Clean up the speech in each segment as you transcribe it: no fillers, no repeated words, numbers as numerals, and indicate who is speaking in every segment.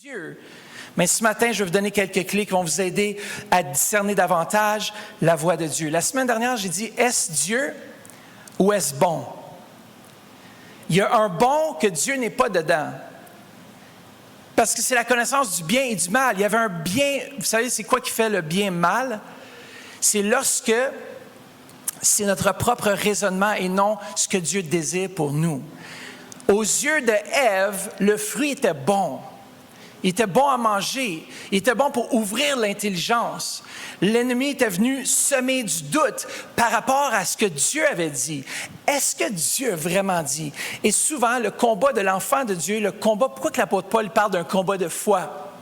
Speaker 1: Dieu. Mais ce matin, je vais vous donner quelques clés qui vont vous aider à discerner davantage la voix de Dieu. La semaine dernière, j'ai dit, est-ce Dieu ou est-ce bon? Il y a un bon que Dieu n'est pas dedans. Parce que c'est la connaissance du bien et du mal. Il y avait un bien, vous savez, c'est quoi qui fait le bien-mal? C'est lorsque c'est notre propre raisonnement et non ce que Dieu désire pour nous. Aux yeux de Ève, le fruit était bon. Il était bon à manger. Il était bon pour ouvrir l'intelligence. L'ennemi était venu semer du doute par rapport à ce que Dieu avait dit. Est-ce que Dieu a vraiment dit? Et souvent, le combat de l'enfant de Dieu, le combat, pourquoi que l'apôtre Paul parle d'un combat de foi?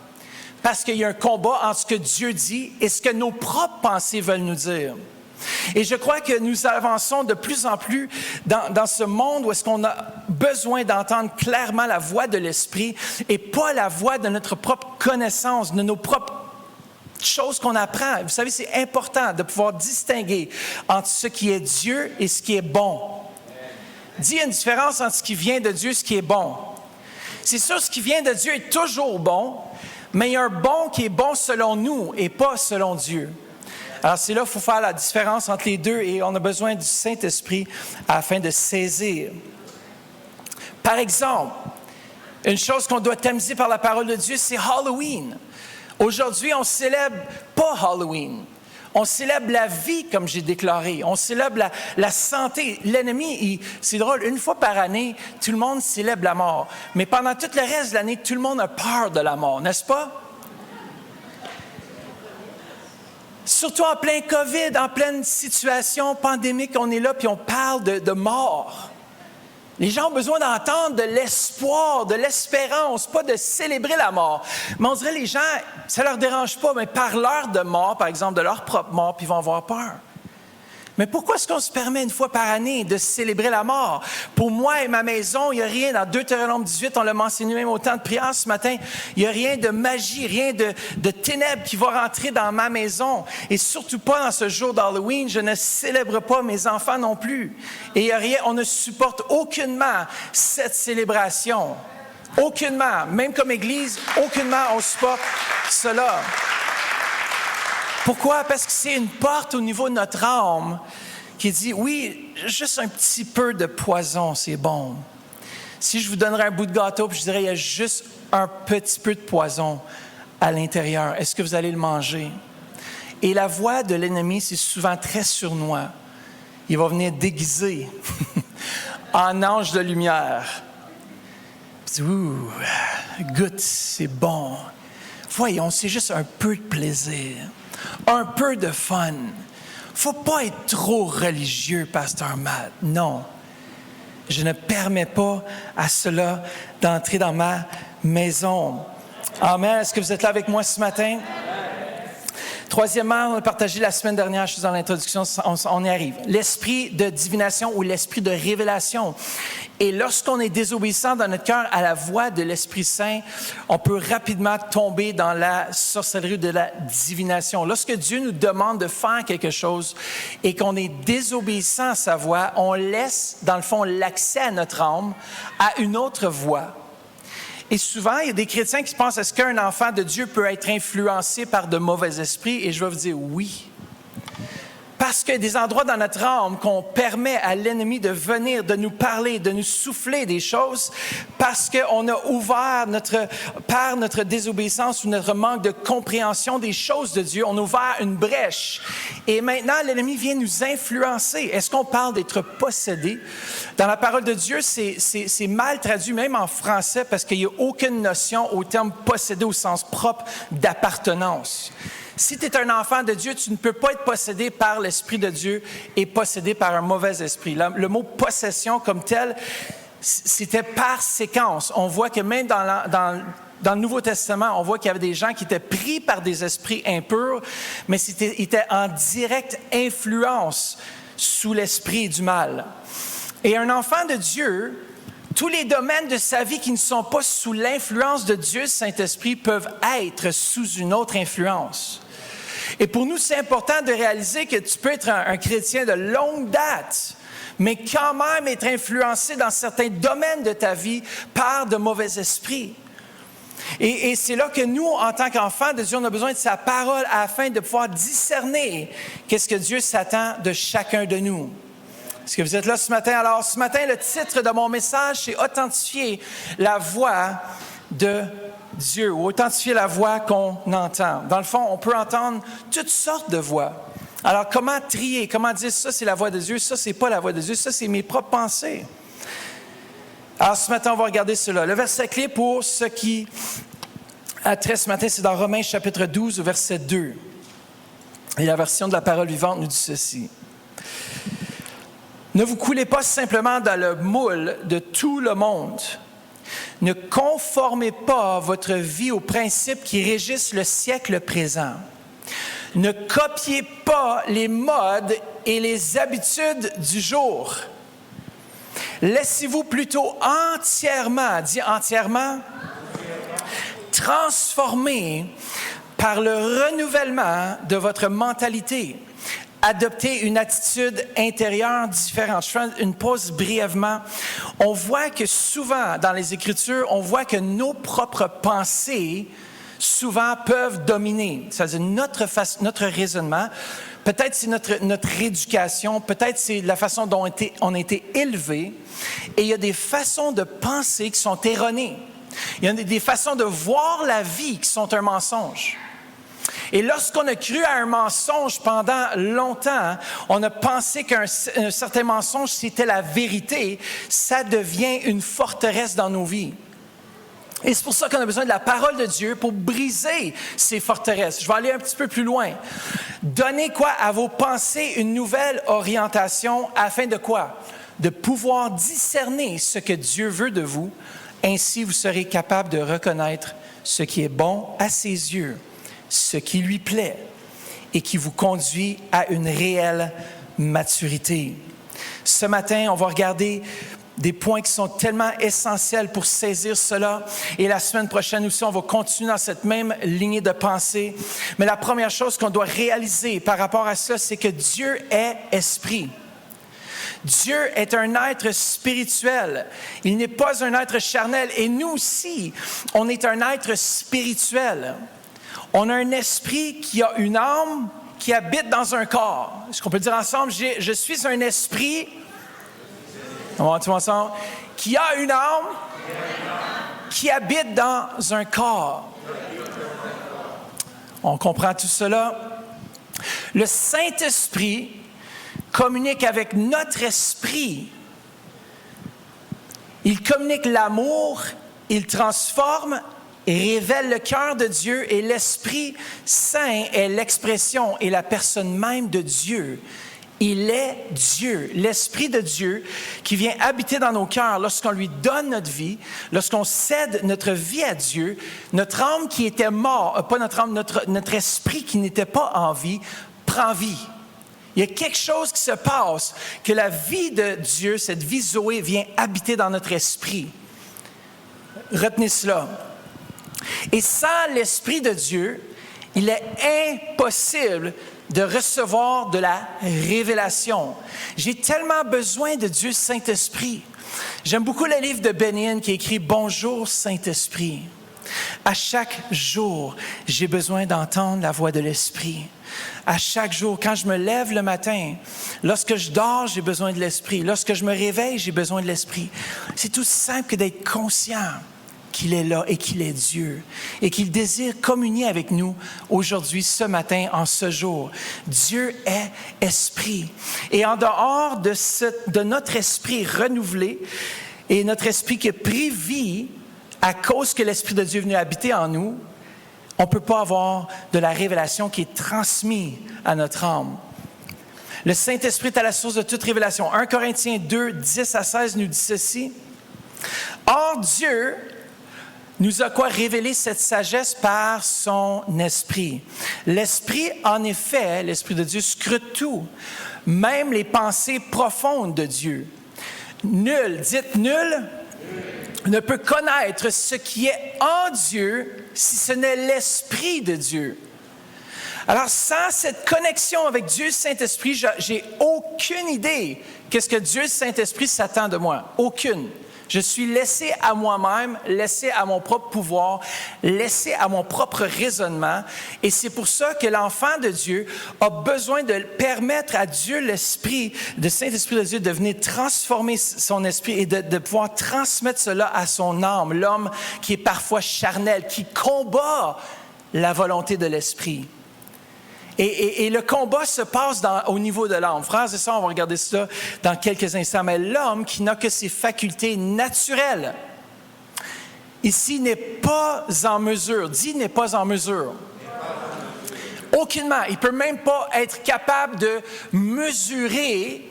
Speaker 1: Parce qu'il y a un combat entre ce que Dieu dit et ce que nos propres pensées veulent nous dire. Et je crois que nous avançons de plus en plus dans ce monde où est-ce qu'on a besoin d'entendre clairement la voix de l'Esprit et pas la voix de notre propre connaissance, de nos propres choses qu'on apprend. Vous savez, c'est important de pouvoir distinguer entre ce qui est Dieu et ce qui est bon. Il y a une différence entre ce qui vient de Dieu et ce qui est bon. C'est sûr, ce qui vient de Dieu est toujours bon, mais il y a un bon qui est bon selon nous et pas selon Dieu. Alors, c'est là qu'il faut faire la différence entre les deux et on a besoin du Saint-Esprit afin de saisir. Par exemple, une chose qu'on doit tamiser par la parole de Dieu, c'est Halloween. Aujourd'hui, on ne célèbre pas Halloween. On célèbre la vie, comme j'ai déclaré. On célèbre la santé. L'ennemi, c'est drôle, une fois par année, tout le monde célèbre la mort. Mais pendant tout le reste de l'année, tout le monde a peur de la mort, n'est-ce pas? Surtout en plein COVID, en pleine situation pandémique, on est là puis on parle de mort. Les gens ont besoin d'entendre de l'espoir, de l'espérance, pas de célébrer la mort. Mais on dirait les gens, ça ne leur dérange pas, mais parlent de mort, par exemple, de leur propre mort, puis ils vont avoir peur. Mais pourquoi est-ce qu'on se permet une fois par année de célébrer la mort? Pour moi et ma maison, il n'y a rien, dans Deutéronome 18, on l'a mentionné même au temps de prière ce matin, il n'y a rien de magie, rien de ténèbres qui va rentrer dans ma maison. Et surtout pas dans ce jour d'Halloween, je ne célèbre pas mes enfants non plus. Et il n'y a rien, on ne supporte aucunement cette célébration. Aucunement, même comme Église, aucunement on supporte cela. Pourquoi? Parce que c'est une porte au niveau de notre âme qui dit, oui, juste un petit peu de poison, c'est bon. Si je vous donnerais un bout de gâteau, puis je dirais, il y a juste un petit peu de poison à l'intérieur, est-ce que vous allez le manger? Et la voix de l'ennemi, c'est souvent très sournois. Il va venir déguiser en ange de lumière. Puis, ouh, goûte, c'est bon. Voyons, c'est juste un peu de plaisir. Un peu de fun. Faut pas être trop religieux, pasteur Matt. Non. Je ne permets pas à cela d'entrer dans ma maison. Amen. Est-ce que vous êtes là avec moi ce matin? Troisièmement, on a partagé la semaine dernière, je suis dans l'introduction, on y arrive. L'esprit de divination ou l'esprit de révélation. Et lorsqu'on est désobéissant dans notre cœur à la voix de l'Esprit Saint, on peut rapidement tomber dans la sorcellerie de la divination. Lorsque Dieu nous demande de faire quelque chose et qu'on est désobéissant à sa voix, on laisse, dans le fond, l'accès à notre âme à une autre voix. Et souvent, il y a des chrétiens qui pensent, est-ce qu'un enfant de Dieu peut être influencé par de mauvais esprits? Et je vais vous dire oui. Parce qu'il y a des endroits dans notre âme qu'on permet à l'ennemi de venir, de nous parler, de nous souffler des choses, parce qu'on a ouvert par notre désobéissance ou notre manque de compréhension des choses de Dieu, on a ouvert une brèche. Et maintenant, l'ennemi vient nous influencer. Est-ce qu'on parle d'être possédé? Dans la parole de Dieu, c'est mal traduit, même en français, parce qu'il n'y a aucune notion au terme possédé au sens propre d'appartenance. Si tu es un enfant de Dieu, tu ne peux pas être possédé par l'Esprit de Dieu et possédé par un mauvais esprit. Le mot « possession » comme tel, c'était par séquence. On voit que même dans le Nouveau Testament, on voit qu'il y avait des gens qui étaient pris par des esprits impurs, mais ils étaient en directe influence sous l'esprit du mal. Et un enfant de Dieu, tous les domaines de sa vie qui ne sont pas sous l'influence de Dieu, Saint-Esprit, peuvent être sous une autre influence. Et pour nous, c'est important de réaliser que tu peux être un chrétien de longue date, mais quand même être influencé dans certains domaines de ta vie par de mauvais esprits. Et c'est là que nous, en tant qu'enfants de Dieu, on a besoin de sa parole afin de pouvoir discerner qu'est-ce que Dieu s'attend de chacun de nous. Est-ce que vous êtes là ce matin? Alors, ce matin, le titre de mon message, c'est « Authentifier la voix de Dieu » ou « Authentifier la voix qu'on entend ». Dans le fond, on peut entendre toutes sortes de voix. Alors, comment trier? Comment dire ça, c'est la voix de Dieu, ça, c'est pas la voix de Dieu, ça, c'est mes propres pensées. Alors, ce matin, on va regarder cela. Le verset clé pour ce qui a trait ce matin, c'est dans Romains chapitre 12, verset 2. Et la version de la parole vivante nous dit ceci. « Ne vous coulez pas simplement dans le moule de tout le monde. Ne conformez pas votre vie aux principes qui régissent le siècle présent. Ne copiez pas les modes et les habitudes du jour. Laissez-vous plutôt entièrement, dis entièrement, transformer par le renouvellement de votre mentalité. Adoptez une attitude intérieure différente. Je fais une pause brièvement. On voit que souvent, dans les Écritures, on voit que nos propres pensées, souvent, peuvent dominer. C'est-à-dire notre raisonnement. Peut-être c'est notre éducation, peut-être c'est la façon dont on a été élevé. Et il y a des façons de penser qui sont erronées. Il y a des façons de voir la vie qui sont un mensonge. Et lorsqu'on a cru à un mensonge pendant longtemps, on a pensé qu'un certain mensonge, c'était la vérité, ça devient une forteresse dans nos vies. Et c'est pour ça qu'on a besoin de la parole de Dieu pour briser ces forteresses. Je vais aller un petit peu plus loin. Donnez quoi à vos pensées une nouvelle orientation afin de quoi? De pouvoir discerner ce que Dieu veut de vous. Ainsi, vous serez capable de reconnaître ce qui est bon à ses yeux, ce qui lui plaît et qui vous conduit à une réelle maturité. Ce matin, on va regarder des points qui sont tellement essentiels pour saisir cela. Et la semaine prochaine aussi, on va continuer dans cette même lignée de pensée. Mais la première chose qu'on doit réaliser par rapport à cela, c'est que Dieu est esprit. Dieu est un être spirituel. Il n'est pas un être charnel. Et nous aussi, on est un être spirituel. On a un esprit qui a une âme qui habite dans un corps. Est-ce qu'on peut dire ensemble, je suis un esprit... On va dire ensemble, qui a une âme qui habite dans un corps. On comprend tout cela. Le Saint-Esprit communique avec notre esprit. Il communique l'amour, il transforme et révèle le cœur de Dieu, et l'Esprit Saint est l'expression et la personne même de Dieu. Il est Dieu, l'Esprit de Dieu qui vient habiter dans nos cœurs lorsqu'on lui donne notre vie, lorsqu'on cède notre vie à Dieu. Notre âme qui était morte, pas notre âme, notre esprit qui n'était pas en vie, prend vie. Il y a quelque chose qui se passe, que la vie de Dieu, cette vie Zoé, vient habiter dans notre esprit. Retenez cela. Et sans l'Esprit de Dieu, il est impossible de recevoir de la révélation. J'ai tellement besoin de Dieu Saint-Esprit. J'aime beaucoup le livre de Benny qui écrit « Bonjour Saint-Esprit ». À chaque jour, j'ai besoin d'entendre la voix de l'Esprit. À chaque jour, quand je me lève le matin, lorsque je dors, j'ai besoin de l'Esprit. Lorsque je me réveille, j'ai besoin de l'Esprit. C'est tout simple que d'être conscient qu'il est là et qu'il est Dieu et qu'il désire communier avec nous aujourd'hui, ce matin, en ce jour. Dieu est esprit. Et en dehors de notre esprit renouvelé et notre esprit qui a pris vie à cause que l'Esprit de Dieu est venu habiter en nous, on ne peut pas avoir de la révélation qui est transmise à notre âme. Le Saint-Esprit est à la source de toute révélation. 1 Corinthiens 2, 10 à 16 nous dit ceci. « Or, Dieu nous a quoi révélé cette sagesse par son esprit. L'esprit, en effet, l'Esprit de Dieu scrute tout, même les pensées profondes de Dieu. Nul, dites nul, ne peut connaître ce qui est en Dieu si ce n'est l'Esprit de Dieu. Alors, sans cette connexion avec Dieu Saint-Esprit, j'ai aucune idée qu'est-ce que Dieu Saint-Esprit s'attend de moi. Aucune. Je suis laissé à moi-même, laissé à mon propre pouvoir, laissé à mon propre raisonnement. Et c'est pour ça que l'enfant de Dieu a besoin de permettre à Dieu, l'Esprit, le Saint-Esprit de Dieu, de venir transformer son esprit et de pouvoir transmettre cela à son âme. L'homme qui est parfois charnel, qui combat la volonté de l'Esprit. Et le combat se passe au niveau de l'âme. Frères et sœurs, on va regarder ça dans quelques instants. Mais l'homme qui n'a que ses facultés naturelles, ici, n'est pas en mesure. Dit n'est pas en mesure. Aucunement. Il ne peut même pas être capable de mesurer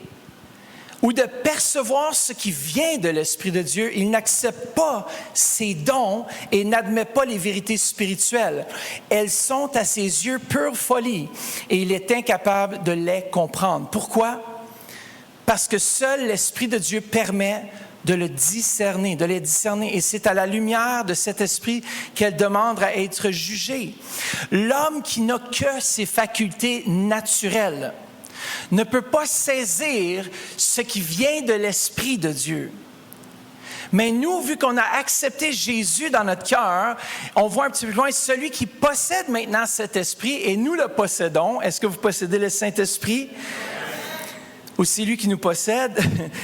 Speaker 1: ou de percevoir ce qui vient de l'Esprit de Dieu. Il n'accepte pas ses dons et n'admet pas les vérités spirituelles. Elles sont à ses yeux pure folie et il est incapable de les comprendre. Pourquoi? Parce que seul l'Esprit de Dieu permet de les discerner. Et c'est à la lumière de cet esprit qu'elle demande à être jugée. L'homme qui n'a que ses facultés naturelles ne peut pas saisir ce qui vient de l'Esprit de Dieu. Mais nous, vu qu'on a accepté Jésus dans notre cœur, on voit un petit peu plus loin, celui qui possède maintenant cet esprit, et nous le possédons. Est-ce que vous possédez le Saint-Esprit? Ou c'est lui qui nous possède?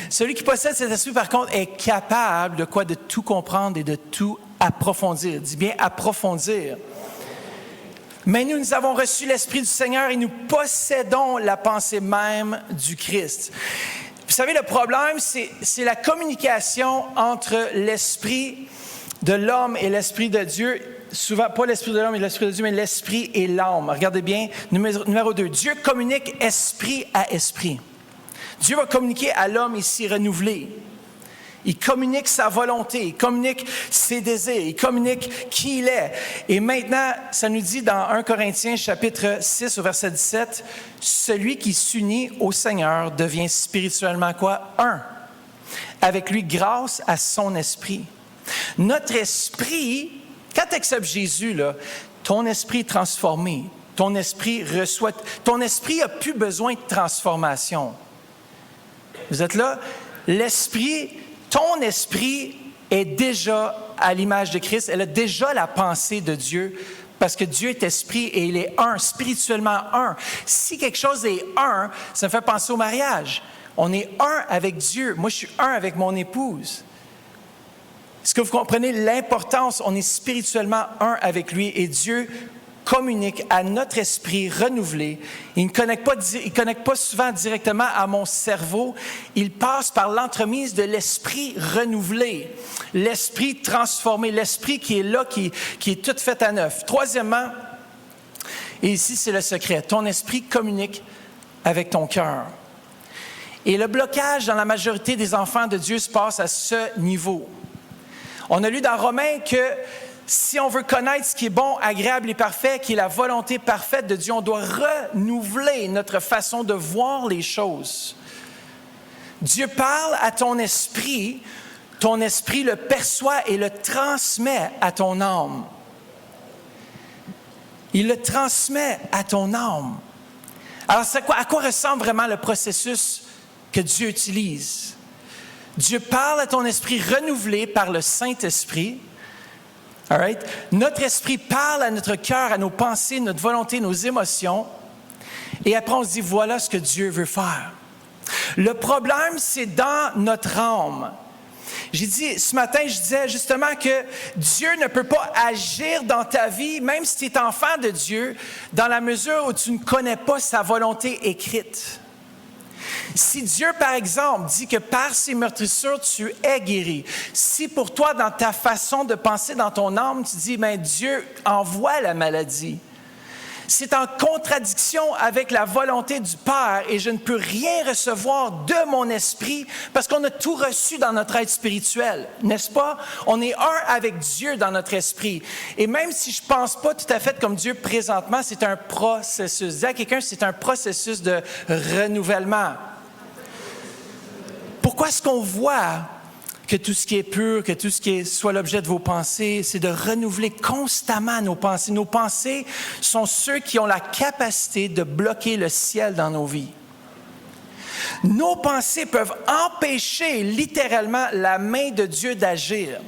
Speaker 1: Celui qui possède cet esprit, par contre, est capable de quoi? De tout comprendre et de tout approfondir. Dis bien approfondir. Mais nous avons reçu l'Esprit du Seigneur et nous possédons la pensée même du Christ. Vous savez, le problème, c'est la communication entre l'Esprit de l'homme et l'Esprit de Dieu. Souvent, pas l'Esprit de l'homme et l'Esprit de Dieu, mais l'Esprit et l'âme. Regardez bien, numéro 2. Dieu communique esprit à esprit. Dieu va communiquer à l'homme ici renouvelé. Il communique sa volonté, il communique ses désirs, il communique qui il est. Et maintenant, ça nous dit dans 1 Corinthiens chapitre 6 au verset 17, « Celui qui s'unit au Seigneur devient spirituellement quoi? Un. Avec lui grâce à son esprit. » Notre esprit, quand tu acceptes Jésus, là, ton esprit est transformé. Ton esprit reçoit... Ton esprit n'a plus besoin de transformation. Vous êtes là? L'esprit... Ton esprit est déjà à l'image de Christ. Elle a déjà la pensée de Dieu parce que Dieu est esprit et il est un, spirituellement un. Si quelque chose est un, ça me fait penser au mariage. On est un avec Dieu. Moi, je suis un avec mon épouse. Est-ce que vous comprenez l'importance? On est spirituellement un avec lui et Dieu communique à notre esprit renouvelé. Il ne connecte pas souvent directement à mon cerveau. Il passe par l'entremise de l'esprit renouvelé, l'esprit transformé, l'esprit qui est là, qui est tout fait à neuf. Troisièmement, et ici c'est le secret, ton esprit communique avec ton cœur. Et le blocage dans la majorité des enfants de Dieu se passe à ce niveau. On a lu dans Romains que si on veut connaître ce qui est bon, agréable et parfait, qui est la volonté parfaite de Dieu, on doit renouveler notre façon de voir les choses. Dieu parle à ton esprit le perçoit et le transmet à ton âme. Il le transmet à ton âme. Alors, à quoi ressemble vraiment le processus que Dieu utilise? Dieu parle à ton esprit renouvelé par le Saint-Esprit. All right? Notre esprit parle à notre cœur, à nos pensées, notre volonté, nos émotions. Et après, on se dit, voilà ce que Dieu veut faire. Le problème, c'est dans notre âme. Ce matin, je disais justement que Dieu ne peut pas agir dans ta vie, même si tu es enfant de Dieu, dans la mesure où tu ne connais pas sa volonté écrite. Si Dieu, par exemple, dit que par ses meurtrissures, tu es guéri, si pour toi, dans ta façon de penser, dans ton âme, tu dis, mais Dieu envoie la maladie, c'est en contradiction avec la volonté du Père et je ne peux rien recevoir de mon esprit parce qu'on a tout reçu dans notre être spirituel, n'est-ce pas? On est un avec Dieu dans notre esprit. Et même si je ne pense pas tout à fait comme Dieu présentement, c'est un processus. Dis à quelqu'un, c'est un processus de renouvellement. Pourquoi est-ce qu'on voit que tout ce qui est pur, que tout ce qui est soit l'objet de vos pensées, c'est de renouveler constamment nos pensées. Nos pensées sont ceux qui ont la capacité de bloquer le ciel dans nos vies. Nos pensées peuvent empêcher littéralement la main de Dieu d'agir.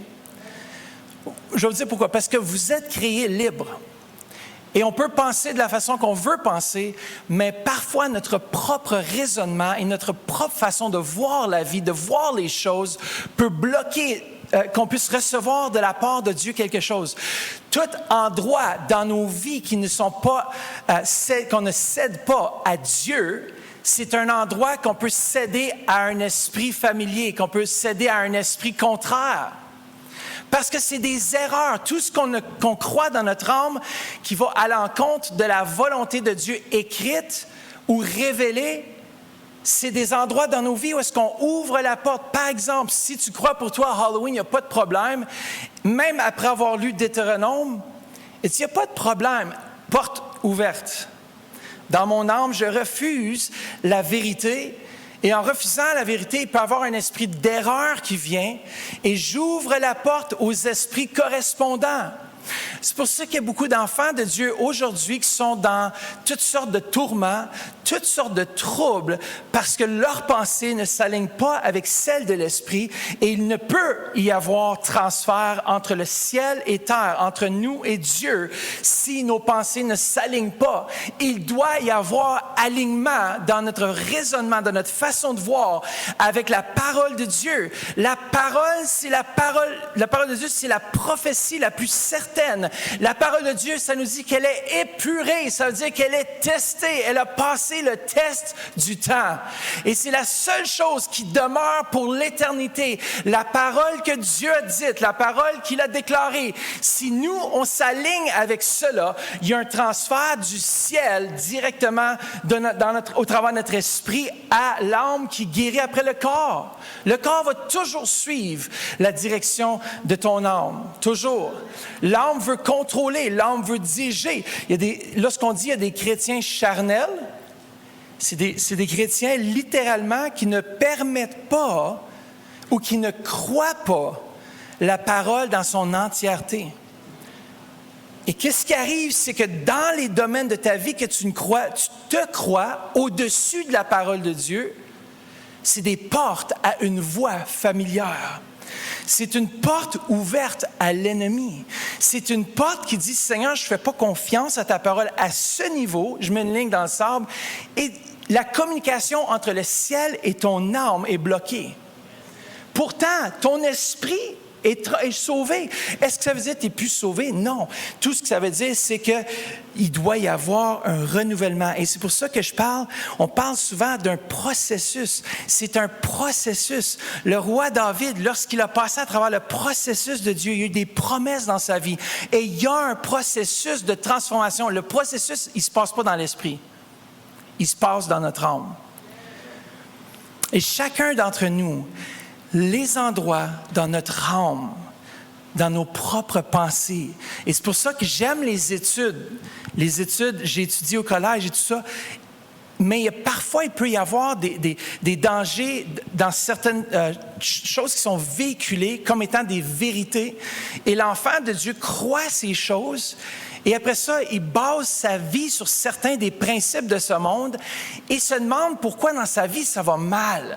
Speaker 1: Je vais vous dire pourquoi. Parce que vous êtes créés libres. Et on peut penser de la façon qu'on veut penser, mais parfois notre propre raisonnement et notre propre façon de voir la vie, de voir les choses, peut bloquer qu'on puisse recevoir de la part de Dieu quelque chose. Tout endroit dans nos vies qui ne sont pas, qu'on ne cède pas à Dieu, c'est un endroit qu'on peut céder à un esprit familier, qu'on peut céder à un esprit contraire. Parce que c'est des erreurs, tout ce qu'on croit dans notre âme qui va à l'encontre de la volonté de Dieu écrite ou révélée, c'est des endroits dans nos vies où est-ce qu'on ouvre la porte. Par exemple, si tu crois pour toi à Halloween, il n'y a pas de problème, même après avoir lu Deutéronome, il n'y a pas de problème, porte ouverte. Dans mon âme, je refuse la vérité. Et en refusant la vérité, il peut y avoir un esprit d'erreur qui vient et j'ouvre la porte aux esprits correspondants. C'est pour ça qu'il y a beaucoup d'enfants de Dieu aujourd'hui qui sont dans toutes sortes de tourments, toutes sortes de troubles, parce que leurs pensées ne s'alignent pas avec celles de l'Esprit et il ne peut y avoir transfert entre le ciel et terre, entre nous et Dieu, si nos pensées ne s'alignent pas. Il doit y avoir alignement dans notre raisonnement, dans notre façon de voir avec la parole de Dieu. La parole de Dieu, c'est la prophétie la plus certaine. La parole de Dieu, ça nous dit qu'elle est épurée, ça veut dire qu'elle est testée, elle a passé le test du temps. Et c'est la seule chose qui demeure pour l'éternité. La parole que Dieu a dite, la parole qu'il a déclarée. Si nous, on s'aligne avec cela, il y a un transfert du ciel directement au travers de notre esprit à l'âme qui guérit après le corps. Le corps va toujours suivre la direction de ton âme, toujours. L'âme veut contrôler, l'âme veut diriger. Lorsqu'on dit qu'il y a des chrétiens charnels, c'est des chrétiens littéralement qui ne permettent pas ou qui ne croient pas la parole dans son entièreté. Et qu'est-ce qui arrive, c'est que dans les domaines de ta vie que tu te crois au-dessus de la parole de Dieu, c'est des portes à une voix familière. C'est une porte ouverte à l'ennemi. C'est une porte qui dit, Seigneur, je ne fais pas confiance à ta parole à ce niveau, je mets une ligne dans le sable, et la communication entre le ciel et ton âme est bloquée. Pourtant, ton esprit est sauvé. Est-ce que ça veut dire que tu n'es plus sauvé? Non. Tout ce que ça veut dire, c'est qu'il doit y avoir un renouvellement. Et c'est pour ça que on parle souvent d'un processus. C'est un processus. Le roi David, lorsqu'il a passé à travers le processus de Dieu, il y a eu des promesses dans sa vie. Et il y a un processus de transformation. Le processus, il ne se passe pas dans l'esprit. Il se passe dans notre âme. Et chacun d'entre nous, les endroits dans notre âme, dans nos propres pensées. Et c'est pour ça que j'aime les études. Les études, j'ai étudié au collège et tout ça. Mais parfois, il peut y avoir des dangers dans certaines choses qui sont véhiculées comme étant des vérités. Et l'enfant de Dieu croit ces choses. Et après ça, il base sa vie sur certains des principes de ce monde et se demande pourquoi dans sa vie ça va mal.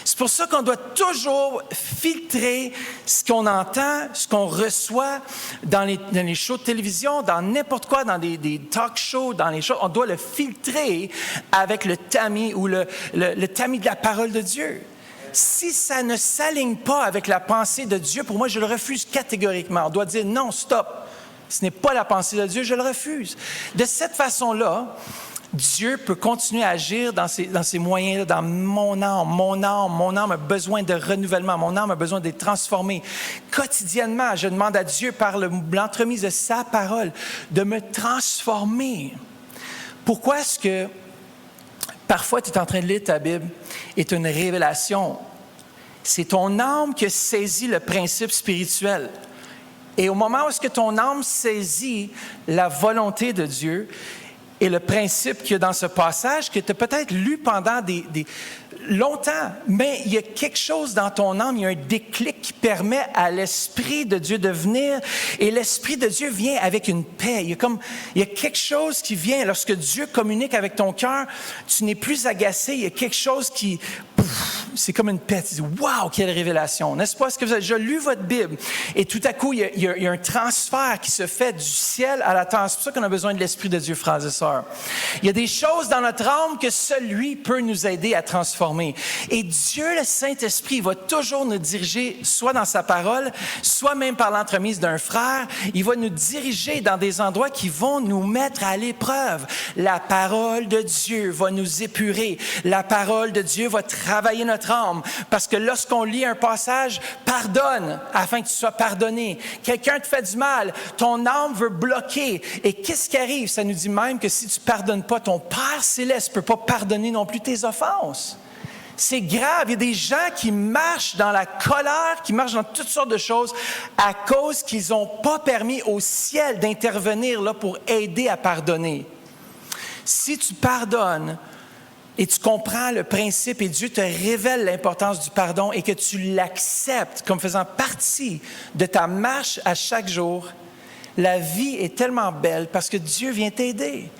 Speaker 1: C'est pour ça qu'on doit toujours filtrer ce qu'on entend, ce qu'on reçoit dans les shows de télévision, dans n'importe quoi, dans des talk shows, dans les shows. On doit le filtrer avec le tamis ou le tamis de la parole de Dieu. Si ça ne s'aligne pas avec la pensée de Dieu, pour moi, je le refuse catégoriquement. On doit dire non, stop. Ce n'est pas la pensée de Dieu, je le refuse. De cette façon-là, Dieu peut continuer à agir dans ces moyens-là, dans mon âme. Mon âme a besoin de renouvellement. Mon âme a besoin d'être transformée. Quotidiennement, je demande à Dieu, par l'entremise de sa parole, de me transformer. Pourquoi est-ce que parfois tu es en train de lire ta Bible et tu as une révélation? C'est ton âme qui saisit le principe spirituel. Et au moment où est-ce que ton âme saisit la volonté de Dieu, et le principe qu'il y a dans ce passage que tu as peut-être lu pendant longtemps, mais il y a quelque chose dans ton âme, il y a un déclic qui permet à l'Esprit de Dieu de venir, et l'Esprit de Dieu vient avec une paix. Il y a quelque chose qui vient, lorsque Dieu communique avec ton cœur, tu n'es plus agacé, il y a quelque chose qui... c'est comme une paix. Tu dis, wow, quelle révélation, n'est-ce pas? Est-ce que vous avez déjà lu votre Bible? Et tout à coup, il y a un transfert qui se fait du ciel à la terre. C'est pour ça qu'on a besoin de l'Esprit de Dieu, frères et sœurs. Il y a des choses dans notre âme que seul lui peut nous aider à transformer. Et Dieu, le Saint-Esprit, va toujours nous diriger, soit dans sa parole, soit même par l'entremise d'un frère. Il va nous diriger dans des endroits qui vont nous mettre à l'épreuve. La parole de Dieu va nous épurer. La parole de Dieu va travailler notre âme. Parce que lorsqu'on lit un passage, pardonne afin que tu sois pardonné. Quelqu'un te fait du mal, ton âme veut bloquer. Et qu'est-ce qui arrive? Ça nous dit même que si tu ne pardonnes pas, ton Père céleste ne peut pas pardonner non plus tes offenses. C'est grave. Il y a des gens qui marchent dans la colère, qui marchent dans toutes sortes de choses à cause qu'ils n'ont pas permis au ciel d'intervenir là pour aider à pardonner. Si tu pardonnes et tu comprends le principe et Dieu te révèle l'importance du pardon et que tu l'acceptes comme faisant partie de ta marche à chaque jour, la vie est tellement belle parce que Dieu vient t'aider.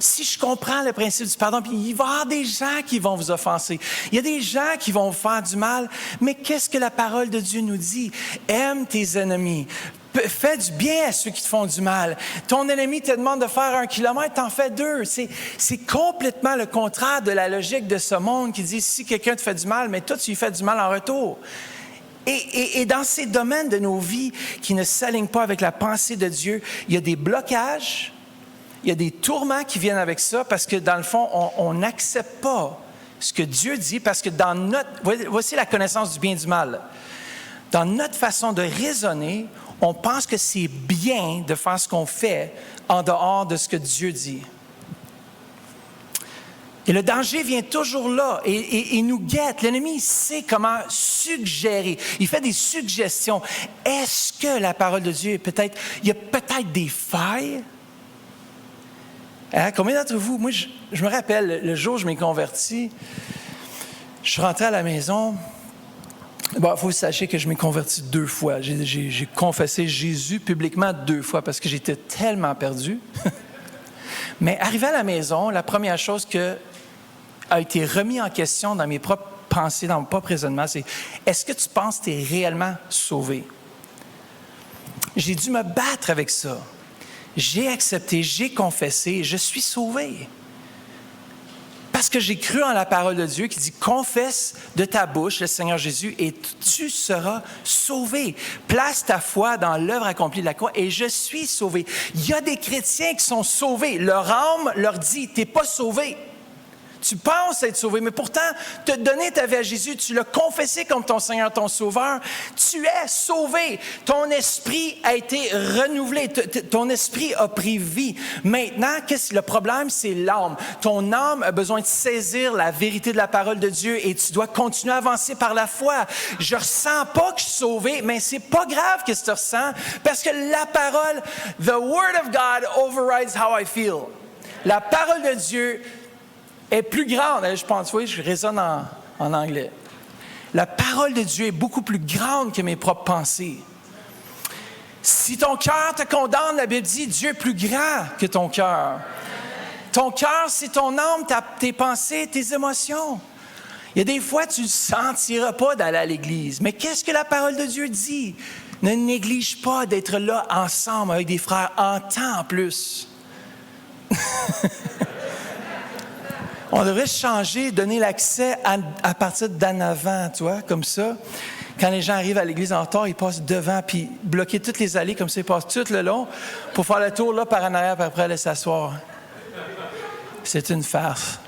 Speaker 1: Si je comprends le principe du pardon, puis il va y avoir des gens qui vont vous offenser. Il y a des gens qui vont vous faire du mal. Mais qu'est-ce que la parole de Dieu nous dit? Aime tes ennemis. Fais du bien à ceux qui te font du mal. Ton ennemi te demande de faire 1 kilomètre, t'en fais 2. C'est complètement le contraire de la logique de ce monde qui dit si quelqu'un te fait du mal, mais toi tu lui fais du mal en retour. Et dans ces domaines de nos vies qui ne s'alignent pas avec la pensée de Dieu, il y a des blocages. Il y a des tourments qui viennent avec ça parce que, dans le fond, on n'accepte pas ce que Dieu dit parce que dans notre... Voici la connaissance du bien et du mal. Dans notre façon de raisonner, on pense que c'est bien de faire ce qu'on fait en dehors de ce que Dieu dit. Et le danger vient toujours là et nous guette. L'ennemi, il sait comment suggérer. Il fait des suggestions. Est-ce que la parole de Dieu est peut-être... Il y a peut-être des failles? Hein? Combien d'entre vous, moi je me rappelle, le jour où je m'ai converti, je suis rentré à la maison. Bon, il faut que vous sachiez que je m'ai converti 2 fois. J'ai confessé Jésus publiquement 2 fois parce que j'étais tellement perdu. Mais arrivé à la maison, la première chose qui a été remise en question dans mes propres pensées, dans mon propre raisonnement, c'est est-ce que tu penses que tu es réellement sauvé? J'ai dû me battre avec ça. J'ai accepté, j'ai confessé, je suis sauvé. Parce que j'ai cru en la parole de Dieu qui dit « Confesse de ta bouche le Seigneur Jésus et tu seras sauvé. Place ta foi dans l'œuvre accomplie de la croix et je suis sauvé. » Il y a des chrétiens qui sont sauvés. Leur âme leur dit « Tu n'es pas sauvé. » Tu penses être sauvé, mais pourtant, tu as donné ta vie à Jésus, tu l'as confessé comme ton Seigneur, ton Sauveur. Tu es sauvé. Ton esprit a été renouvelé. Ton esprit a pris vie. Maintenant, le problème, c'est l'âme. Ton âme a besoin de saisir la vérité de la parole de Dieu et tu dois continuer à avancer par la foi. Je ressens pas que je suis sauvé, mais c'est pas grave que tu ressens parce que la parole, the word of God overrides how I feel. La parole de Dieu est plus grande. Je pense, oui, je raisonne en anglais. La parole de Dieu est beaucoup plus grande que mes propres pensées. Si ton cœur te condamne, la Bible dit, Dieu est plus grand que ton cœur. Ton cœur, c'est ton âme, tes pensées, tes émotions. Il y a des fois, tu ne sentiras pas d'aller à l'église. Mais qu'est-ce que la parole de Dieu dit? Ne néglige pas d'être là ensemble avec des frères en temps en plus. On devrait changer, donner l'accès à partir d'en avant, tu vois, comme ça. Quand les gens arrivent à l'église en retard, ils passent devant, puis bloquer toutes les allées, comme ça, ils passent tout le long pour faire le tour là par en arrière, puis après aller s'asseoir. C'est une farce.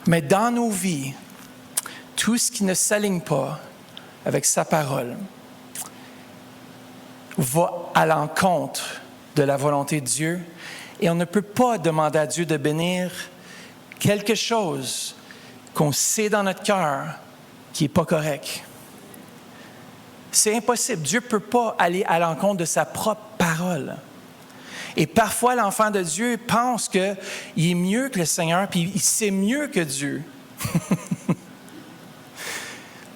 Speaker 1: Mais dans nos vies, tout ce qui ne s'aligne pas avec sa parole va à l'encontre de la volonté de Dieu. Et on ne peut pas demander à Dieu de bénir quelque chose qu'on sait dans notre cœur qui n'est pas correct. C'est impossible. Dieu ne peut pas aller à l'encontre de sa propre parole. Et parfois, l'enfant de Dieu pense qu'il est mieux que le Seigneur, puis il sait mieux que Dieu.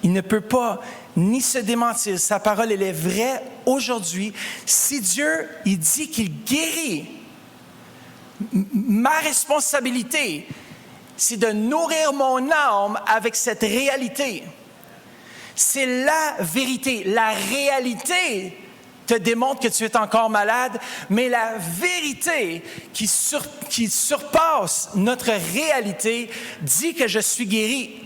Speaker 1: Il ne peut pas ni se démentir. Sa parole, elle est vraie aujourd'hui. Si Dieu, il dit qu'il guérit, ma responsabilité, c'est de nourrir mon âme avec cette réalité. C'est la vérité. La réalité te démontre que tu es encore malade, mais la vérité qui surpasse notre réalité dit que je suis guéri.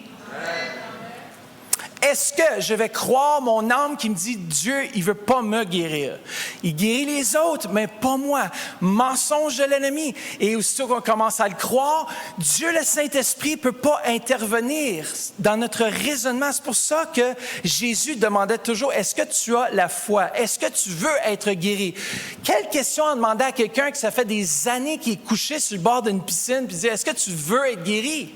Speaker 1: Est-ce que je vais croire mon âme qui me dit Dieu, il ne veut pas me guérir? Il guérit les autres, mais pas moi. Mensonge de l'ennemi. Et aussitôt qu'on commence à le croire, Dieu, le Saint-Esprit, ne peut pas intervenir dans notre raisonnement. C'est pour ça que Jésus demandait toujours, est-ce que tu as la foi? Est-ce que tu veux être guéri? Quelle question on demandait à quelqu'un qui ça fait des années qu'il est couché sur le bord d'une piscine, puis disait, est-ce que tu veux être guéri?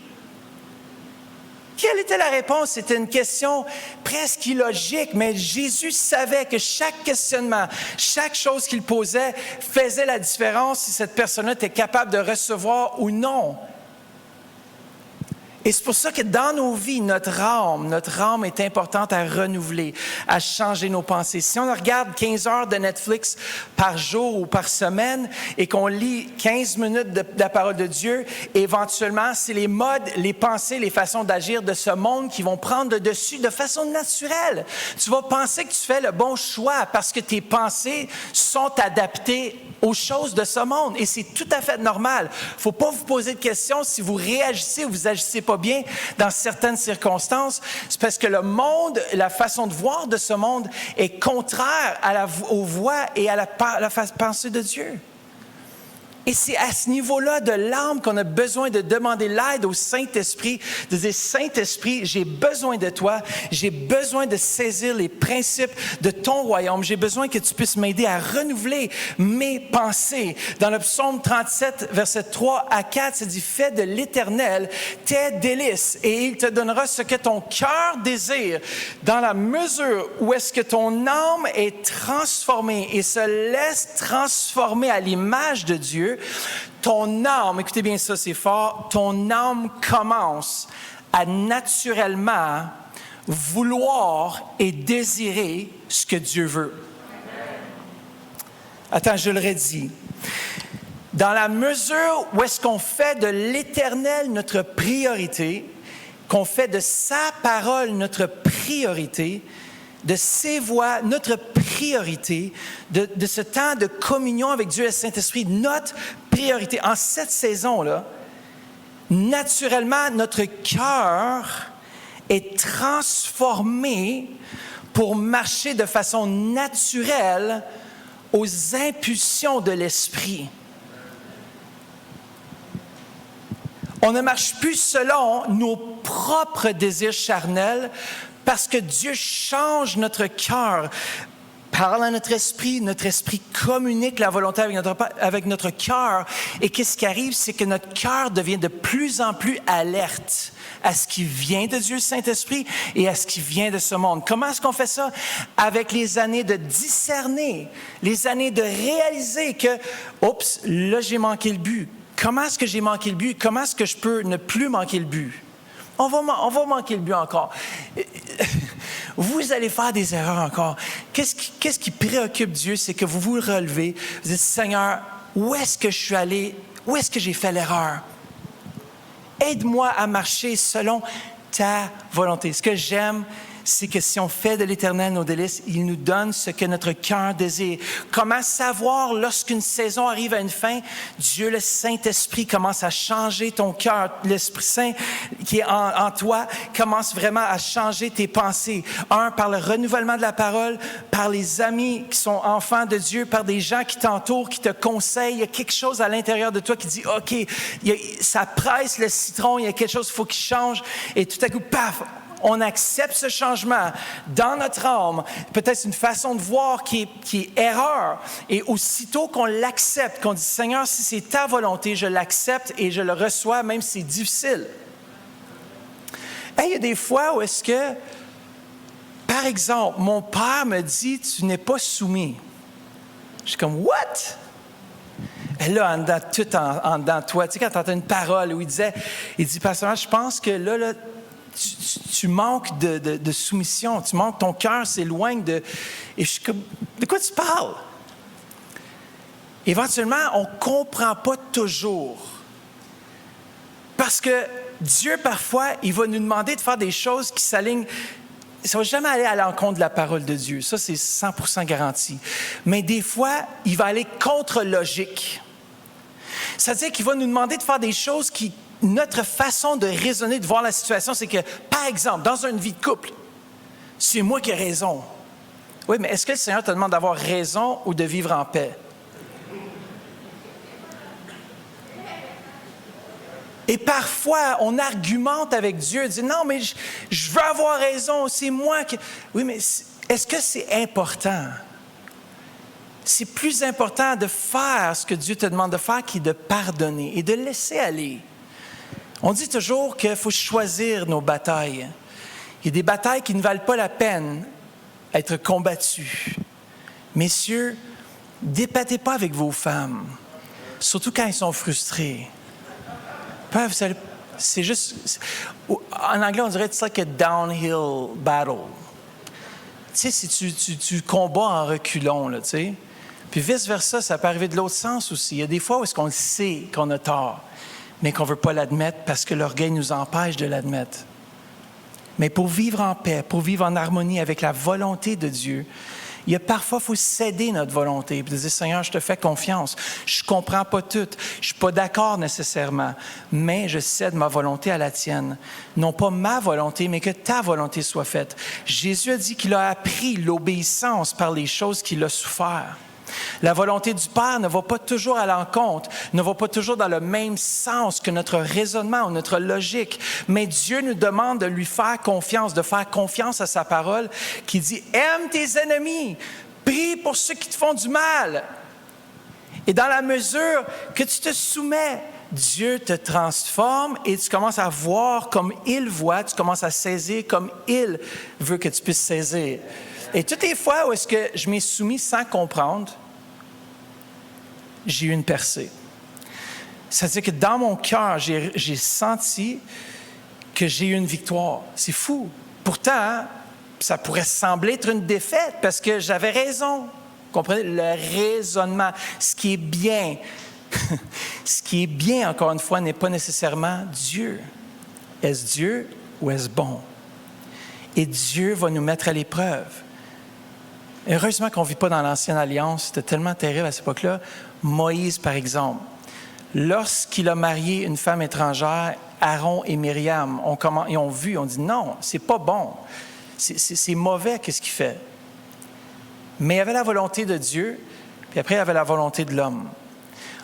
Speaker 1: Quelle était la réponse? C'était une question presque illogique, mais Jésus savait que chaque questionnement, chaque chose qu'il posait faisait la différence si cette personne-là était capable de recevoir ou non. Et c'est pour ça que dans nos vies, notre âme est importante à renouveler, à changer nos pensées. Si on regarde 15 heures de Netflix par jour ou par semaine et qu'on lit 15 minutes de la parole de Dieu, éventuellement, c'est les modes, les pensées, les façons d'agir de ce monde qui vont prendre le dessus de façon naturelle. Tu vas penser que tu fais le bon choix parce que tes pensées sont adaptées aux choses de ce monde. Et c'est tout à fait normal. Il ne faut pas vous poser de questions si vous réagissez ou vous agissez pas bien dans certaines circonstances. C'est parce que le monde, la façon de voir de ce monde est contraire aux voix et à la pensée de Dieu. Et c'est à ce niveau-là de l'âme qu'on a besoin de demander l'aide au Saint-Esprit, de dire, Saint-Esprit, j'ai besoin de toi, j'ai besoin de saisir les principes de ton royaume, j'ai besoin que tu puisses m'aider à renouveler mes pensées. Dans le psaume 37, versets 3 à 4, c'est dit, fais de l'Éternel tes délices et il te donnera ce que ton cœur désire, dans la mesure où est-ce que ton âme est transformée et se laisse transformer à l'image de Dieu. Ton âme, écoutez bien ça, c'est fort, ton âme commence à naturellement vouloir et désirer ce que Dieu veut. Attends, je le redis. Dans la mesure où est-ce qu'on fait de l'Éternel notre priorité, qu'on fait de sa parole notre priorité, de ses voix, notre priorité, de ce temps de communion avec Dieu et le Saint-Esprit, notre priorité. En cette saison-là, naturellement, notre cœur est transformé pour marcher de façon naturelle aux impulsions de l'Esprit. On ne marche plus selon nos propres désirs charnels, parce que Dieu change notre cœur, parle à notre esprit communique la volonté avec notre cœur. Et qu'est-ce qui arrive? C'est que notre cœur devient de plus en plus alerte à ce qui vient de Dieu, le Saint-Esprit, et à ce qui vient de ce monde. Comment est-ce qu'on fait ça? Avec les années de discerner, les années de réaliser que, oups, là j'ai manqué le but. Comment est-ce que j'ai manqué le but? Comment est-ce que je peux ne plus manquer le but? On va manquer le but encore. Vous allez faire des erreurs encore. Qu'est-ce qui préoccupe Dieu? C'est que vous vous relevez. Vous dites, Seigneur, où est-ce que je suis allé? Où est-ce que j'ai fait l'erreur? Aide-moi à marcher selon ta volonté. Ce que j'aime, c'est que si on fait de l'Éternel nos délices, il nous donne ce que notre cœur désire. Comment savoir lorsqu'une saison arrive à une fin? Dieu, le Saint-Esprit, commence à changer ton cœur. L'Esprit Saint qui est en toi commence vraiment à changer tes pensées. Par le renouvellement de la parole, par les amis qui sont enfants de Dieu, par des gens qui t'entourent, qui te conseillent. Il y a quelque chose à l'intérieur de toi qui dit, OK, ça presse le citron, il y a quelque chose qu'il faut qu'il change. Et tout à coup, paf! On accepte ce changement dans notre âme, peut-être une façon de voir qui est erreur. Et aussitôt qu'on l'accepte, qu'on dit, Seigneur, si c'est ta volonté, je l'accepte et je le reçois, même si c'est difficile. Il y a des fois où est-ce que, par exemple, mon père me dit, tu n'es pas soumis. Je suis comme, what? Et là, en dedans, tout en dedans de toi. Tu sais, quand tu entends une parole où il dit, Pasteur, je pense que là tu manques de soumission, tu manques, ton cœur s'éloigne de... Et je suis comme, de quoi tu parles? Éventuellement, on ne comprend pas toujours. Parce que Dieu, parfois, il va nous demander de faire des choses qui s'alignent. Ça ne va jamais aller à l'encontre de la parole de Dieu. Ça, c'est 100% garanti. Mais des fois, il va aller contre logique. C'est-à-dire qu'il va nous demander de faire des choses qui... Notre façon de raisonner, de voir la situation, c'est que, par exemple, dans une vie de couple, c'est moi qui ai raison. Oui, mais est-ce que le Seigneur te demande d'avoir raison ou de vivre en paix? Et parfois, on argumente avec Dieu, dit non, mais je veux avoir raison, c'est moi qui... Oui, mais est-ce que c'est important? C'est plus important de faire ce que Dieu te demande de faire qu'il de pardonner et de laisser aller. On dit toujours qu'il faut choisir nos batailles. Il y a des batailles qui ne valent pas la peine d'être combattues. Messieurs, dépatez pas avec vos femmes, surtout quand elles sont frustrées. C'est juste... En anglais, on dirait « it's like a downhill battle ». Tu sais, si tu combats en reculons, là, tu sais. Puis vice-versa, ça peut arriver de l'autre sens aussi. Il y a des fois où est-ce qu'on sait qu'on a tort, mais qu'on ne veut pas l'admettre parce que l'orgueil nous empêche de l'admettre. Mais pour vivre en paix, pour vivre en harmonie avec la volonté de Dieu, il y a parfois, il faut céder notre volonté et dire, Seigneur, je te fais confiance. Je ne comprends pas tout. Je ne suis pas d'accord nécessairement, mais je cède ma volonté à la tienne. Non pas ma volonté, mais que ta volonté soit faite. Jésus a dit qu'il a appris l'obéissance par les choses qu'il a souffert. La volonté du Père ne va pas toujours à l'encontre, ne va pas toujours dans le même sens que notre raisonnement ou notre logique. Mais Dieu nous demande de lui faire confiance, de faire confiance à sa parole qui dit « Aime tes ennemis, prie pour ceux qui te font du mal. » Et dans la mesure que tu te soumets, Dieu te transforme et tu commences à voir comme il voit, tu commences à saisir comme il veut que tu puisses saisir. Et toutes les fois où est-ce que je m'ai soumis sans comprendre, j'ai eu une percée. C'est-à-dire que dans mon cœur, j'ai senti que j'ai eu une victoire. C'est fou. Pourtant, ça pourrait sembler être une défaite parce que j'avais raison. Vous comprenez? Le raisonnement, ce qui est bien, ce qui est bien, encore une fois, n'est pas nécessairement Dieu. Est-ce Dieu ou est-ce bon? Et Dieu va nous mettre à l'épreuve. Heureusement qu'on ne vit pas dans l'Ancienne Alliance. C'était tellement terrible à cette époque-là. Moïse, par exemple, lorsqu'il a marié une femme étrangère, Aaron et Myriam, ils ont vu, ils ont dit non, c'est pas bon. C'est mauvais qu'est-ce qu'il fait. Mais il y avait la volonté de Dieu, puis après il y avait la volonté de l'homme.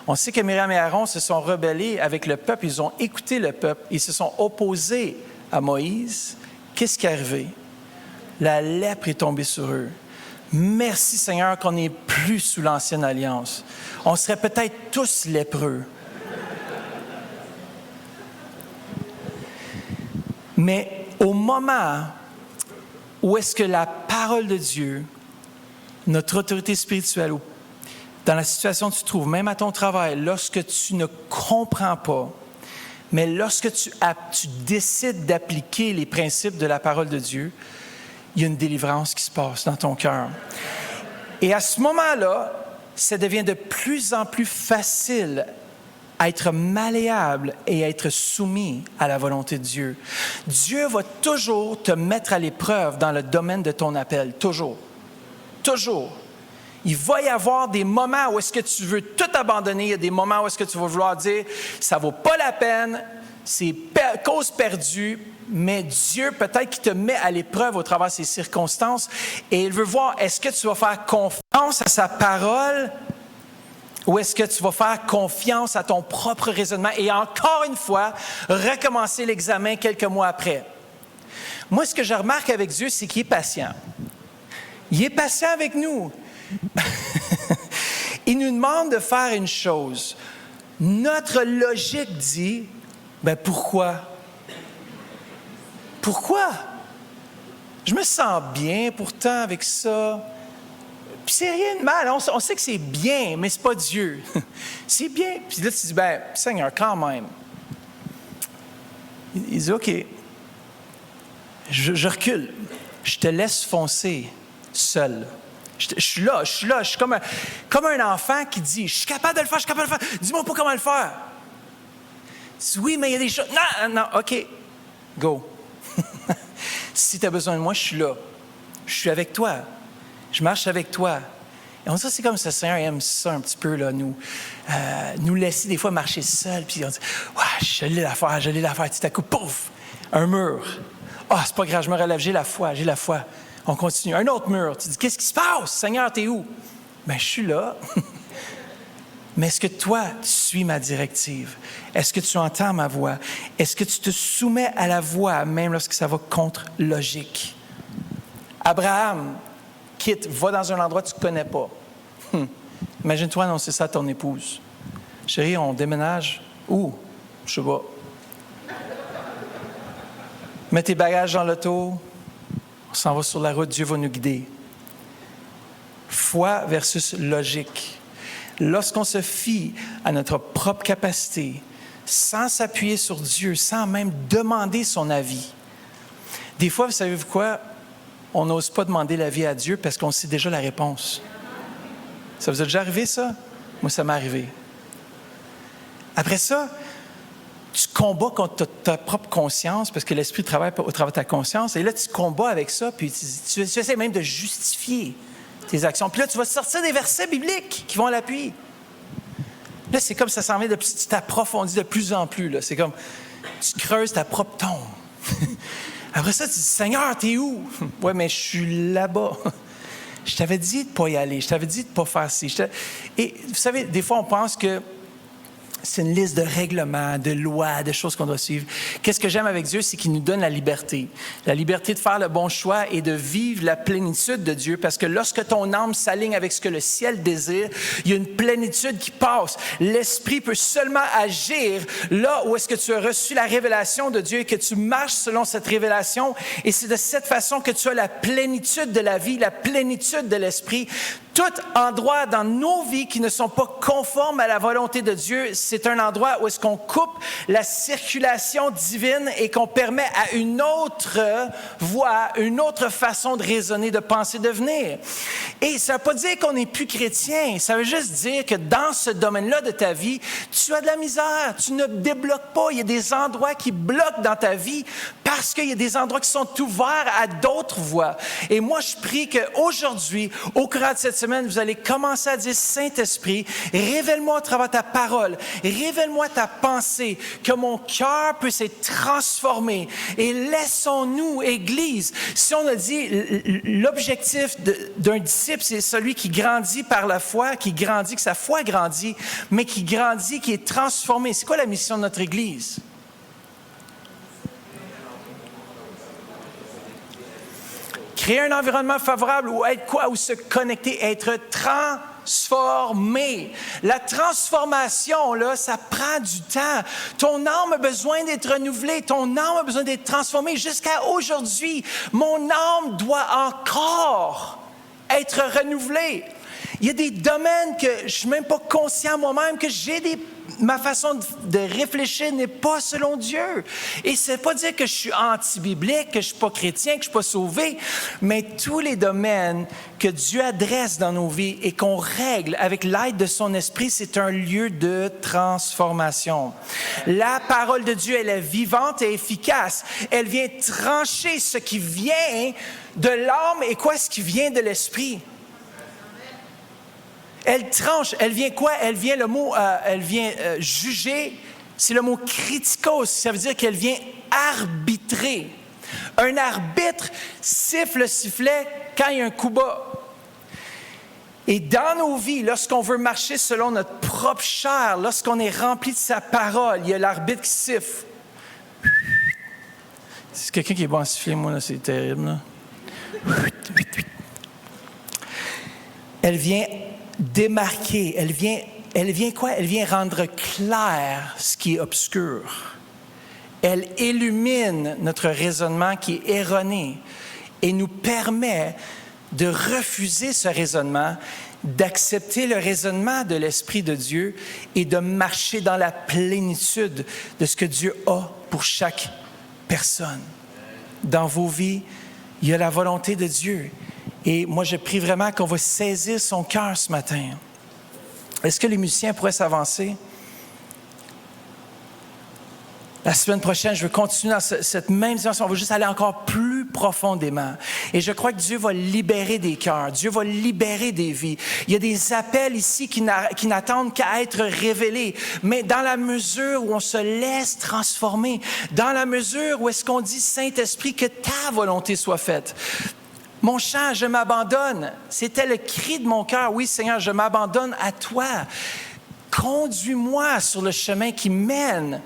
Speaker 1: On sait que Myriam et Aaron se sont rebellés avec le peuple, ils ont écouté le peuple, ils se sont opposés à Moïse. Qu'est-ce qui est arrivé? La lèpre est tombée sur eux. Merci Seigneur qu'on n'est plus sous l'Ancienne Alliance. On serait peut-être tous lépreux. Mais au moment où est-ce que la parole de Dieu, notre autorité spirituelle, dans la situation où tu te trouves, même à ton travail, lorsque tu ne comprends pas, mais lorsque tu décides d'appliquer les principes de la parole de Dieu, il y a une délivrance qui se passe dans ton cœur. Et à ce moment-là, ça devient de plus en plus facile à être malléable et à être soumis à la volonté de Dieu. Dieu va toujours te mettre à l'épreuve dans le domaine de ton appel. Toujours. Toujours. Il va y avoir des moments où est-ce que tu veux tout abandonner. Il y a des moments où est-ce que tu vas vouloir dire « ça ne vaut pas la peine, c'est cause perdue ». Mais Dieu, peut-être qu'il te met à l'épreuve au travers de ces circonstances et il veut voir, est-ce que tu vas faire confiance à sa parole ou est-ce que tu vas faire confiance à ton propre raisonnement et encore une fois, recommencer l'examen quelques mois après. Moi, ce que je remarque avec Dieu, c'est qu'il est patient. Il est patient avec nous. Il nous demande de faire une chose. Notre logique dit, pourquoi? Pourquoi? Je me sens bien pourtant avec ça. Puis c'est rien de mal. On sait que c'est bien, mais c'est pas Dieu. C'est bien. Puis là, tu dis, Seigneur, quand même. Il dit, OK, je recule. Je te laisse foncer seul. Je suis là. Je suis comme un enfant qui dit, je suis capable de le faire. Dis-moi pas comment le faire. Dis, oui, mais il y a des choses. Non, OK, go. Si tu as besoin de moi, je suis là. Je suis avec toi. Je marche avec toi. Et on dit, c'est comme ça, le Seigneur aime ça un petit peu, là, nous laisser des fois marcher seuls. Puis on dit, ouais, je l'ai l'affaire. Tout à coup, pouf, un mur. C'est pas grave, je me relève, j'ai la foi. On continue. Un autre mur. Tu dis, qu'est-ce qui se passe? Seigneur, t'es où? Je suis là. Mais est-ce que toi, tu suis ma directive? Est-ce que tu entends ma voix? Est-ce que tu te soumets à la voix, même lorsque ça va contre logique? Abraham, va dans un endroit que tu ne connais pas. Imagine-toi annoncer ça à ton épouse. Chérie, on déménage. Où? Je ne sais pas. Mets tes bagages dans l'auto. On s'en va sur la route. Dieu va nous guider. Foi versus logique. Lorsqu'on se fie à notre propre capacité, sans s'appuyer sur Dieu, sans même demander son avis. Des fois, vous savez quoi? On n'ose pas demander l'avis à Dieu parce qu'on sait déjà la réponse. Ça vous est déjà arrivé, ça? Moi, ça m'est arrivé. Après ça, tu combats contre ta propre conscience parce que l'Esprit travaille au travers de ta conscience. Et là, tu combats avec ça, puis tu essaies même de justifier tes actions. Puis là, tu vas sortir des versets bibliques qui vont à l'appui. Là, c'est comme ça s'en vient tu t'approfondis de plus en plus. Là. C'est comme, tu creuses ta propre tombe. Après ça, tu dis, Seigneur, t'es où? Ouais, mais je suis là-bas. Je t'avais dit de ne pas y aller. Je t'avais dit de ne pas faire ci. Et vous savez, des fois, on pense que c'est une liste de règlements, de lois, de choses qu'on doit suivre. Qu'est-ce que j'aime avec Dieu, c'est qu'il nous donne la liberté. La liberté de faire le bon choix et de vivre la plénitude de Dieu. Parce que lorsque ton âme s'aligne avec ce que le ciel désire, il y a une plénitude qui passe. L'Esprit peut seulement agir là où est-ce que tu as reçu la révélation de Dieu et que tu marches selon cette révélation. Et c'est de cette façon que tu as la plénitude de la vie, la plénitude de l'Esprit. Tout endroit dans nos vies qui ne sont pas conformes à la volonté de Dieu, c'est un endroit où est-ce qu'on coupe la circulation divine et qu'on permet à une autre voie, une autre façon de raisonner, de penser, de venir. Et ça ne veut pas dire qu'on n'est plus chrétien. Ça veut juste dire que dans ce domaine-là de ta vie, tu as de la misère. Tu ne débloques pas. Il y a des endroits qui bloquent dans ta vie parce qu'il y a des endroits qui sont ouverts à d'autres voies. Et moi, je prie qu'aujourd'hui, au cours de cette semaine, vous allez commencer à dire, Saint-Esprit, révèle-moi à travers ta parole, révèle-moi ta pensée, que mon cœur puisse être transformé. Et laissons-nous, Église, si on a dit l'objectif d'un disciple, c'est celui qui grandit par la foi, qui grandit, que sa foi grandit, mais qui grandit, qui est transformé. C'est quoi la mission de notre Église? Créer un environnement favorable ou être quoi? Ou se connecter, être transformé. La transformation, là, ça prend du temps. Ton âme a besoin d'être renouvelée. Ton âme a besoin d'être transformée. Jusqu'à aujourd'hui, mon âme doit encore être renouvelée. Il y a des domaines que je ne suis même pas conscient moi-même, que ma façon de réfléchir n'est pas selon Dieu. Et ce n'est pas dire que je suis anti-biblique, que je ne suis pas chrétien, que je ne suis pas sauvé, mais tous les domaines que Dieu adresse dans nos vies et qu'on règle avec l'aide de son esprit, c'est un lieu de transformation. La parole de Dieu, elle est vivante et efficace. Elle vient trancher ce qui vient de l'âme et quoi ce qui vient de l'esprit. Elle tranche, elle vient quoi? Elle vient juger, c'est le mot kritikos, ça veut dire qu'elle vient arbitrer. Un arbitre siffle le sifflet quand il y a un coup bas. Et dans nos vies, lorsqu'on veut marcher selon notre propre chair, lorsqu'on est rempli de sa parole, il y a l'arbitre qui siffle. C'est quelqu'un qui est bon à siffler, moi, là, c'est terrible. Là. Elle vient démarquer, elle vient quoi? Elle vient rendre clair ce qui est obscur. Elle illumine notre raisonnement qui est erroné et nous permet de refuser ce raisonnement, d'accepter le raisonnement de l'Esprit de Dieu et de marcher dans la plénitude de ce que Dieu a pour chaque personne. Dans vos vies, il y a la volonté de Dieu. Et moi, je prie vraiment qu'on va saisir son cœur ce matin. Est-ce que les musiciens pourraient s'avancer? La semaine prochaine, je veux continuer dans cette même dimension. On va juste aller encore plus profondément. Et je crois que Dieu va libérer des cœurs. Dieu va libérer des vies. Il y a des appels ici qui n'attendent qu'à être révélés. Mais dans la mesure où on se laisse transformer, dans la mesure où est-ce qu'on dit, Saint-Esprit, que ta volonté soit faite. Mon chant, je m'abandonne. C'était le cri de mon cœur. Oui, Seigneur, je m'abandonne à toi. Conduis-moi sur le chemin qui mène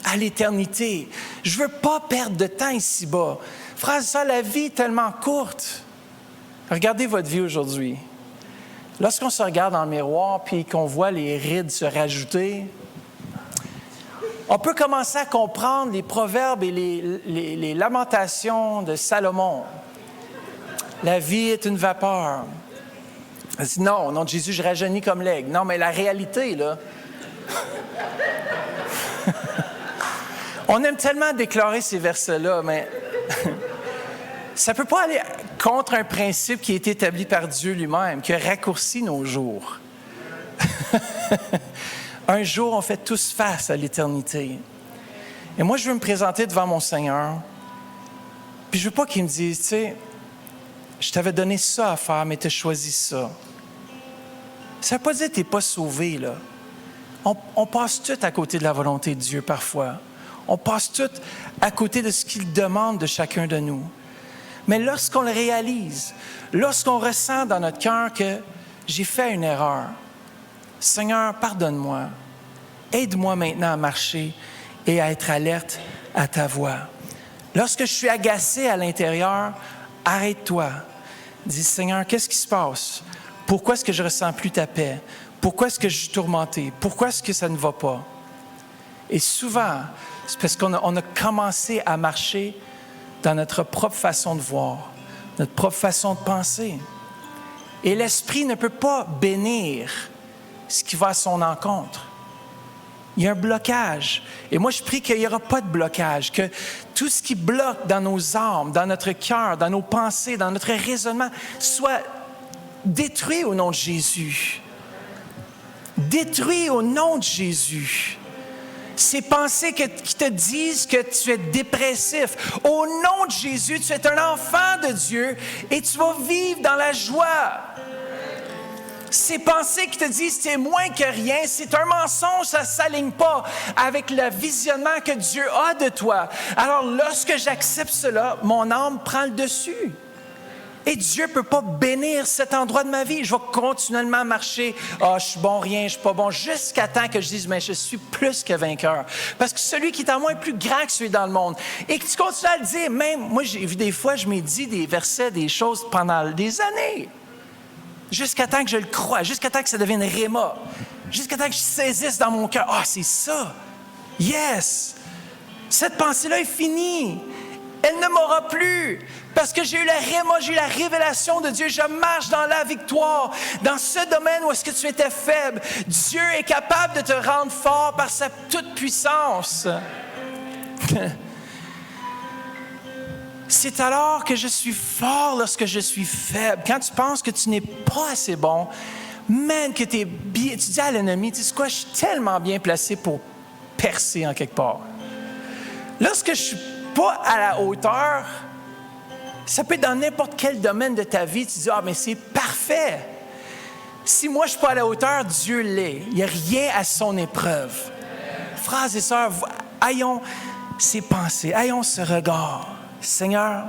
Speaker 1: à l'éternité. Je ne veux pas perdre de temps ici-bas. Frères et sœurs, la vie est tellement courte. Regardez votre vie aujourd'hui. Lorsqu'on se regarde dans le miroir puis qu'on voit les rides se rajouter, on peut commencer à comprendre les proverbes et les lamentations de Salomon. La vie est une vapeur. Elle dit, non, au nom de Jésus, je rajeunis comme l'aigle. Non, mais la réalité, là... On aime tellement déclarer ces versets-là, mais ça ne peut pas aller contre un principe qui est établi par Dieu lui-même, qui a raccourci nos jours. Un jour, on fait tous face à l'éternité. Et moi, je veux me présenter devant mon Seigneur, puis je ne veux pas qu'il me dise, tu sais, je t'avais donné ça à faire, mais tu as choisi ça. Ça ne veut pas dire que tu n'es pas sauvé, là. On passe tout à côté de la volonté de Dieu parfois. On passe tout à côté de ce qu'il demande de chacun de nous. Mais lorsqu'on le réalise, lorsqu'on ressent dans notre cœur que j'ai fait une erreur, Seigneur, pardonne-moi. Aide-moi maintenant à marcher et à être alerte à ta voix. Lorsque je suis agacé à l'intérieur, arrête-toi. Dis, Seigneur, qu'est-ce qui se passe? Pourquoi est-ce que je ne ressens plus ta paix? Pourquoi est-ce que je suis tourmenté? Pourquoi est-ce que ça ne va pas? Et souvent, c'est parce qu'on a commencé à marcher dans notre propre façon de voir, notre propre façon de penser. Et l'Esprit ne peut pas bénir ce qui va à son encontre. Il y a un blocage. Et moi, je prie qu'il n'y aura pas de blocage, que tout ce qui bloque dans nos âmes, dans notre cœur, dans nos pensées, dans notre raisonnement, soit détruit au nom de Jésus. Détruit au nom de Jésus. Ces pensées qui te disent que tu es dépressif. Au nom de Jésus, tu es un enfant de Dieu et tu vas vivre dans la joie. Ces pensées qui te disent que tu es moins que rien, c'est un mensonge, ça ne s'aligne pas avec le visionnement que Dieu a de toi. Alors, lorsque j'accepte cela, mon âme prend le dessus. Et Dieu ne peut pas bénir cet endroit de ma vie. Je vais continuellement marcher. Ah, je suis bon rien, je suis pas bon. Jusqu'à temps que je dise, mais je suis plus que vainqueur. Parce que celui qui est en moi est plus grand que celui dans le monde. Et que tu continues à le dire. Même, moi, j'ai vu des fois, je m'ai dit des versets, des choses pendant des années. Jusqu'à temps que je le croie. Jusqu'à temps que ça devienne réma. Jusqu'à temps que je saisisse dans mon cœur. Ah, c'est ça. Yes. Cette pensée-là est finie. Elle ne m'aura plus. Parce que j'ai eu la réma, j'ai eu la révélation de Dieu. Je marche dans la victoire. Dans ce domaine où est-ce que tu étais faible, Dieu est capable de te rendre fort par sa toute puissance. C'est alors que je suis fort lorsque je suis faible. Quand tu penses que tu n'es pas assez bon, même que tu es bien, tu dis à l'ennemi, tu sais quoi, je suis tellement bien placé pour percer en quelque part. Lorsque je suis pas à la hauteur, ça peut être dans n'importe quel domaine de ta vie, tu dis, ah, mais c'est parfait. Si moi, je ne suis pas à la hauteur, Dieu l'est. Il n'y a rien à son épreuve. Frères et sœurs, ayons ces pensées, ayons ce regard. Seigneur,